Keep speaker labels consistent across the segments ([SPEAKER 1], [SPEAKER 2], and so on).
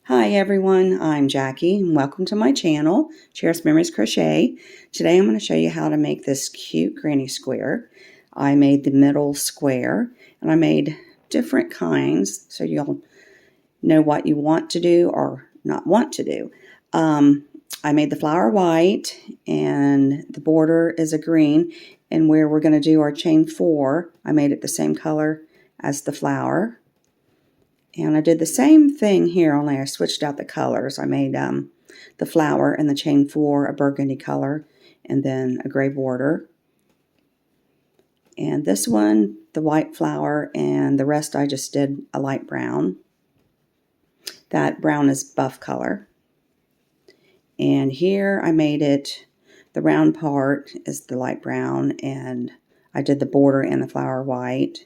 [SPEAKER 1] Hi everyone, I'm Jackie and welcome to my channel, Cherished Memories Crochet. Today I'm going to show you how to make this cute granny square. I made the middle square and I made different kinds so you'll know what you want to do or not want to do. I made the flower white and the border is a green, and where we're going to do our chain 4, I made it the same color as the flower. And I did the same thing here, only I switched out the colors. I made the flower and the chain 4 a burgundy color and then a gray border. And this one, the white flower, and the rest I just did a light brown. That brown is buff color. And here I made it, the round part is the light brown, and I did the border and the flower white.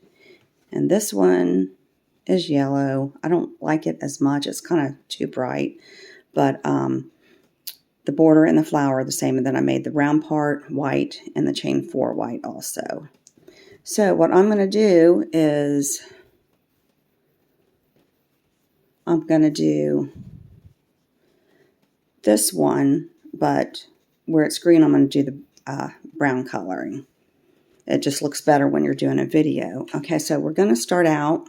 [SPEAKER 1] And this one is yellow. I don't like it as much. It's kind of too bright. But the border and the flower are the same. And then I made the round part white and the chain 4 white also. So what I'm going to do is I'm going to do this one, but where it's green, I'm going to do the brown coloring. It just looks better when you're doing a video. Okay, so we're going to start out,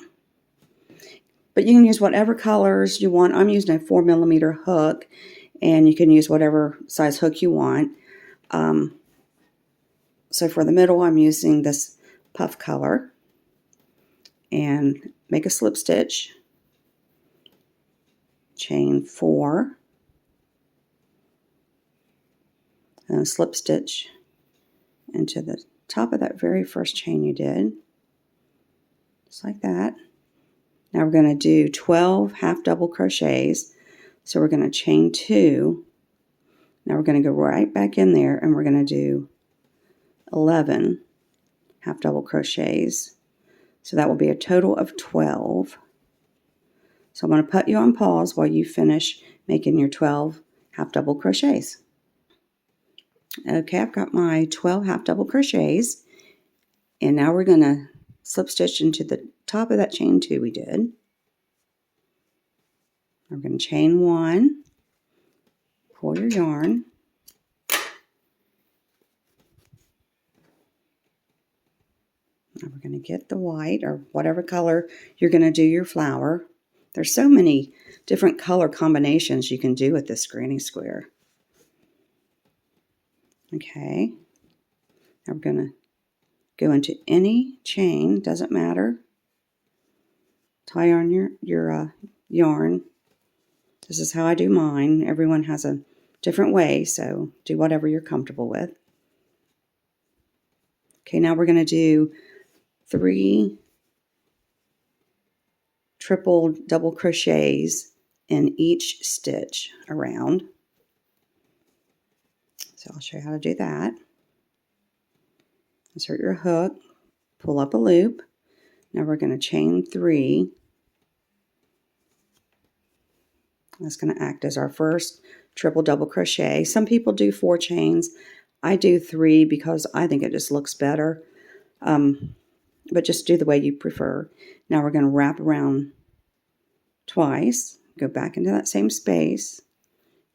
[SPEAKER 1] but you can use whatever colors you want. I'm using a 4mm hook, and you can use whatever size hook you want. So for the middle, I'm using this puff color, and make a slip stitch, chain 4, and a slip stitch into the top of that very first chain you did, just like that. Now we're going to do 12 half double crochets. So we're going to chain 2. Now we're going to go right back in there and we're going to do 11 half double crochets. So that will be a total of 12. So I'm going to put you on pause while you finish making your 12 half double crochets. Okay, I've got my 12 half double crochets, and now we're going to slip stitch into the top of that chain 2 we did. We're going to chain 1, pull your yarn, now we're going to get the white or whatever color you're going to do your flower. There's so many different color combinations you can do with this granny square. Okay, now we're going to go into any chain, doesn't matter. Tie on your yarn. This is how I do mine. Everyone has a different way, so do whatever you're comfortable with. Okay, now we're going to do 3 triple double crochets in each stitch around. So I'll show you how to do that. Insert your hook, pull up a loop. Now we're going to chain 3. That's going to act as our first triple double crochet. Some people do 4 chains. I do 3 because I think it just looks better. But just do the way you prefer. Now we're going to wrap around twice, go back into that same space,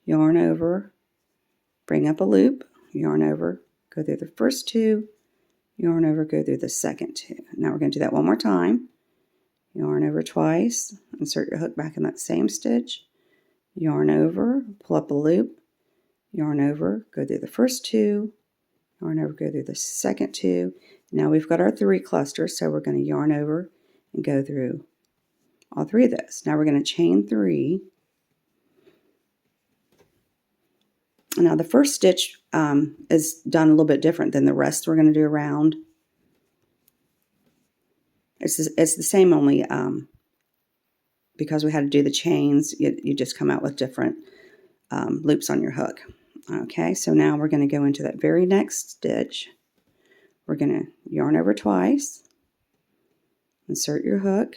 [SPEAKER 1] yarn over, bring up a loop, yarn over, go through the first 2, yarn over, go through the second 2. Now we're going to do that one more time. Yarn over twice, insert your hook back in that same stitch, yarn over, pull up a loop, yarn over, go through the first 2, yarn over, go through the second 2. Now we've got our 3 clusters, so we're going to yarn over and go through all 3 of those. Now we're going to chain 3. Now the first stitch is done a little bit different than the rest we're going to do around. It's the same, only because we had to do the chains, you just come out with different loops on your hook. Okay, so now we're going to go into that very next stitch. We're going to yarn over twice, insert your hook,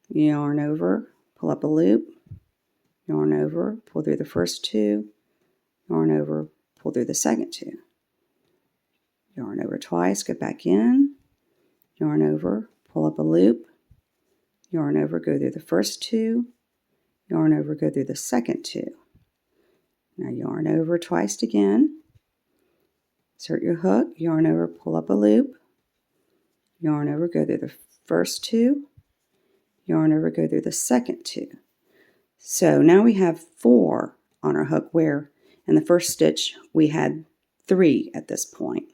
[SPEAKER 1] yarn over, pull up a loop, yarn over, pull through the first 2, yarn over, pull through the second 2. Yarn over twice, go back in, yarn over, pull up a loop, yarn over, go through the first 2, yarn over, go through the second 2. Now yarn over twice again, insert your hook, yarn over, pull up a loop, yarn over, go through the first 2, yarn over, go through the second 2. So now we have 4 on our hook, where in the first stitch we had 3 at this point.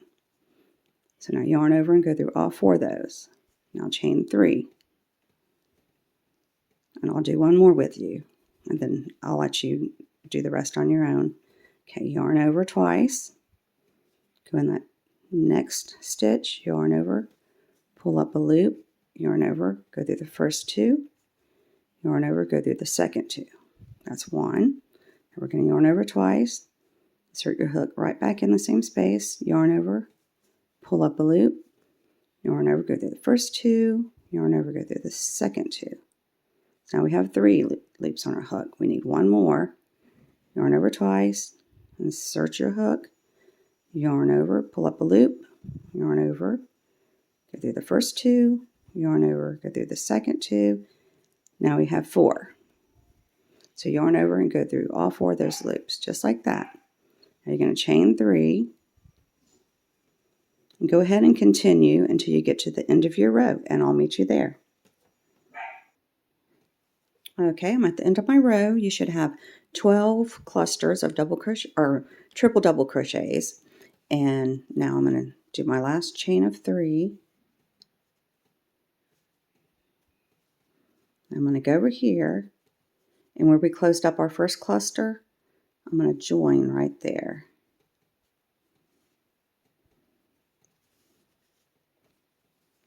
[SPEAKER 1] So now yarn over and go through all 4 of those. Now chain 3. And I'll do one more with you, and then I'll let you do the rest on your own. Okay, yarn over twice, go in that next stitch, yarn over, pull up a loop, yarn over, go through the first 2, yarn over, go through the second 2. That's 1. And we're going to yarn over twice, insert your hook right back in the same space, yarn over, pull up a loop, yarn over, go through the first 2, yarn over, go through the second 2. So now we have 3 loops on our hook. We need 1 more. Yarn over twice, insert your hook, yarn over, pull up a loop, yarn over, go through the first 2, yarn over, go through the second 2. Now we have 4. So yarn over and go through all 4 of those loops, just like that. Now you're going to chain 3, and go ahead and continue until you get to the end of your row, and I'll meet you there. Okay, I'm at the end of my row. You should have 12 clusters of double crochet or triple double crochets. And now I'm going to do my last chain of 3. I'm going to go over here, and where we closed up our first cluster, I'm going to join right there.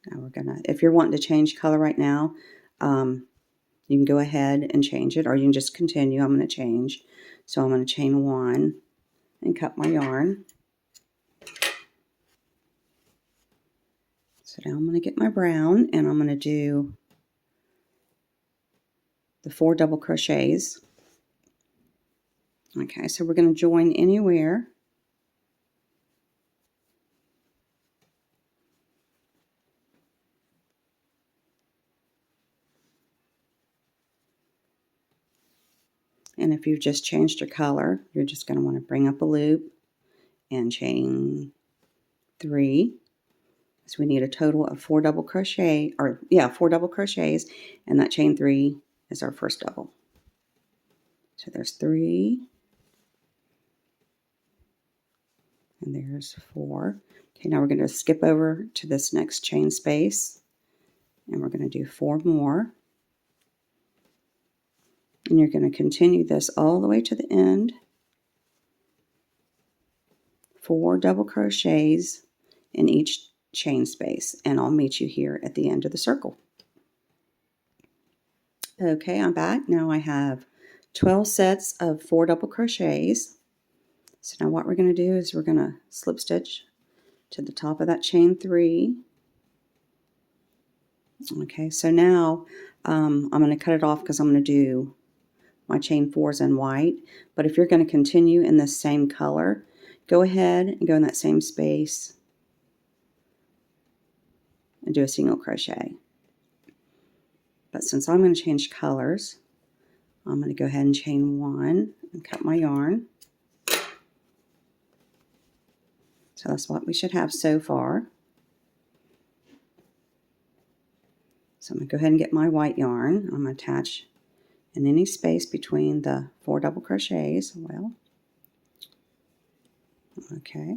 [SPEAKER 1] Now we're going to, if you're wanting to change color right now, you can go ahead and change it, or you can just continue. I'm going to change. So I'm going to chain 1 and cut my yarn. So now I'm going to get my brown, and I'm going to do the 4 double crochets. Okay, so we're going to join anywhere. And if you've just changed your color, you're just going to want to bring up a loop and chain 3. So we need a total of 4 double crochet, 4 double crochets, and that chain 3 is our first double. So there's 3, and there's 4. Okay, now we're going to skip over to this next chain space, and we're going to do 4 more. And you're going to continue this all the way to the end. 4 double crochets in each chain space, and I'll meet you here at the end of the circle. Okay, I'm back. Now I have 12 sets of 4 double crochets. So now what we're going to do is we're going to slip stitch to the top of that chain 3. Okay, so now I'm going to cut it off because I'm going to do my chain 4s in white. But if you're going to continue in the same color, go ahead and go in that same space and do a single crochet. But since I'm going to change colors, I'm going to go ahead and chain 1 and cut my yarn. So that's what we should have so far. So I'm going to go ahead and get my white yarn. I'm going to attach in any space between the 4 double crochets. Well, okay.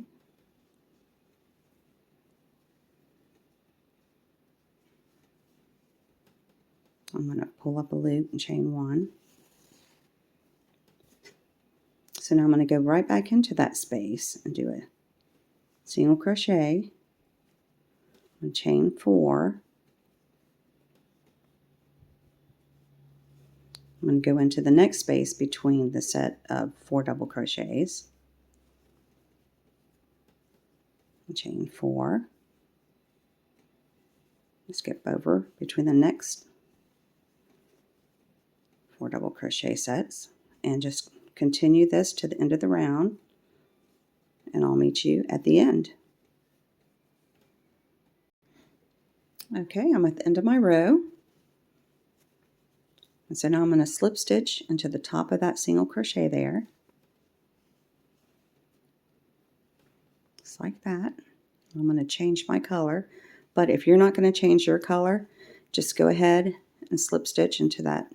[SPEAKER 1] I'm going to pull up a loop and chain 1. So now I'm going to go right back into that space and do a single crochet. I'm going to chain 4. I'm going to go into the next space between the set of 4 double crochets. And chain 4. Skip over between the next 4 double crochet sets and just continue this to the end of the round, and I'll meet you at the end. Okay, I'm at the end of my row. And so now I'm going to slip stitch into the top of that single crochet there. Just like that. I'm going to change my color. But if you're not going to change your color, just go ahead and slip stitch into that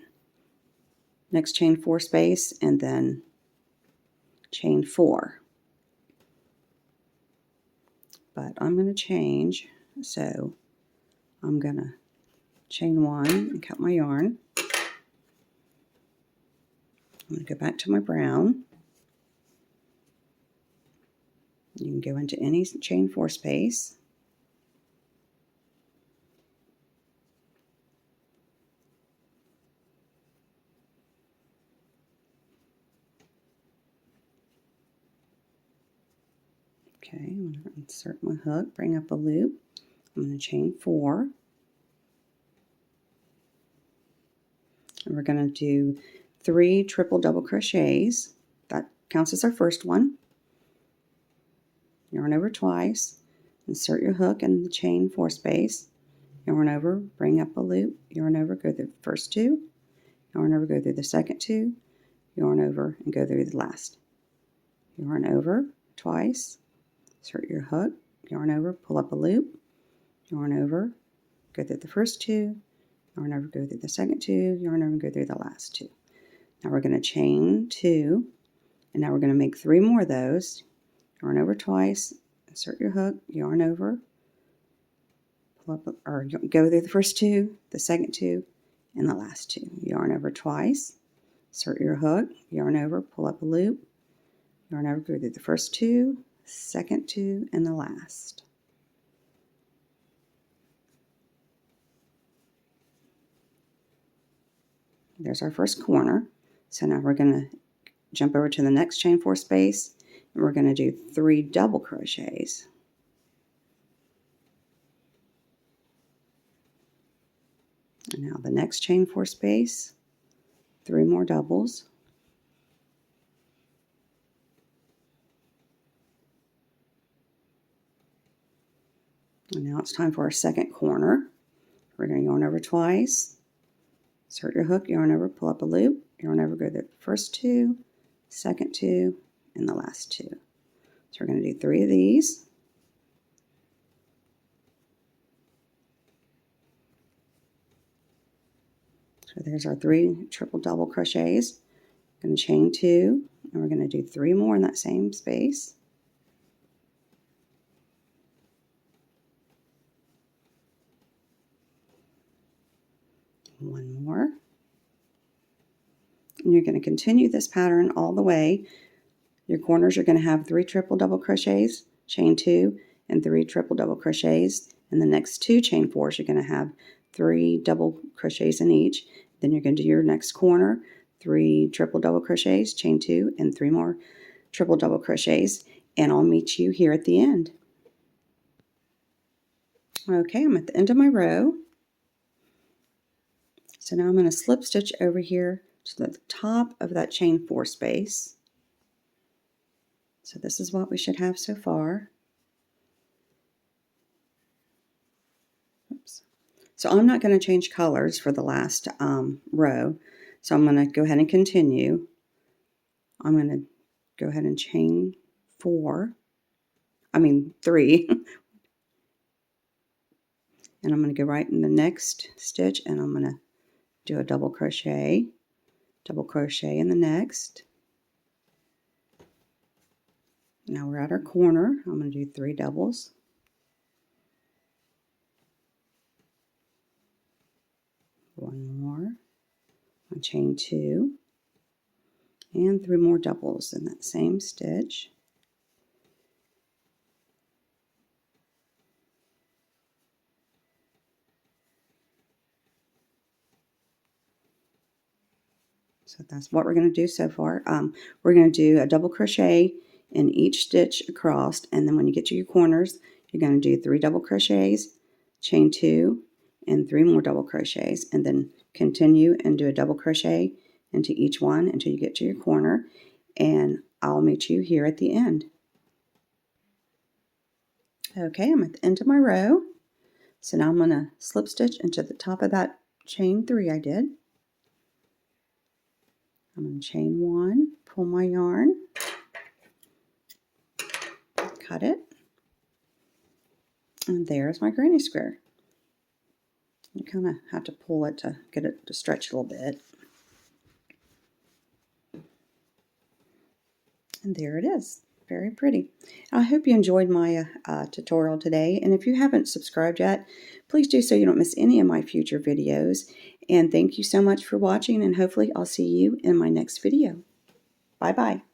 [SPEAKER 1] next chain 4 space and then chain 4. But I'm going to change, so I'm going to chain 1 and cut my yarn. I'm going to go back to my brown. You can go into any chain 4 space. Okay, I'm going to insert my hook, bring up a loop. I'm going to chain 4. And we're going to do 3 triple double crochets. That counts as our first one. Yarn over twice. Insert your hook in the chain 4 space. Yarn over, bring up a loop. Yarn over, go through the first 2. Yarn over, go through the second 2. Yarn over, and go through the last. Yarn over twice. Insert your hook. Yarn over, pull up a loop. Yarn over, go through the first 2. Yarn over, go through the second 2, yarn over, and go through the last 2. Now we're going to chain 2, and now we're going to make 3 more of those. Yarn over twice, insert your hook, yarn over, pull up, or go through the first 2, the second 2, and the last 2. Yarn over twice, insert your hook, yarn over, pull up a loop, yarn over, go through the first 2, second 2, and the last. There's our first corner. So now we're going to jump over to the next chain 4 space, and we're going to do 3 double crochets. And now the next chain 4 space, 3 more doubles. And now it's time for our second corner. We're going to yarn over twice, insert your hook, yarn over, pull up a loop, yarn over, go the first 2, second 2, and the last 2. So we're going to do 3 of these. So there's our 3 triple double crochets. We're going to chain 2, and we're going to do 3 more in that same space. One more. And you're going to continue this pattern all the way. Your corners are going to have 3 triple double crochets, chain 2, and 3 triple double crochets. And the next 2 chain 4s, you're going to have 3 double crochets in each. Then you're going to do your next corner, 3 triple double crochets, chain 2, and 3 more triple double crochets. And I'll meet you here at the end. Okay, I'm at the end of my row. So now I'm going to slip stitch over here to the top of that chain 4 space. So this is what we should have so far. Oops. So I'm not going to change colors for the last row. So I'm going to go ahead and continue. I'm going to go ahead and chain 3. And I'm going to go right in the next stitch, and I'm going to do a double crochet in the next. Now we're at our corner. I'm going to do 3 doubles. One more. I'll chain 2 and 3 more doubles in that same stitch. So that's what we're going to do so far. We're going to do a double crochet in each stitch across, and then when you get to your corners, you're going to do 3 double crochets, chain 2, and 3 more double crochets, and then continue and do a double crochet into each one until you get to your corner, and I'll meet you here at the end. Okay, I'm at the end of my row. So now I'm going to slip stitch into the top of that chain 3 I did. I'm going to chain 1, pull my yarn, cut it, and there's my granny square. You kind of have to pull it to get it to stretch a little bit. And there it is. Very pretty. I hope you enjoyed my tutorial today. And if you haven't subscribed yet, please do so you don't miss any of my future videos. And thank you so much for watching, and hopefully I'll see you in my next video. Bye-bye.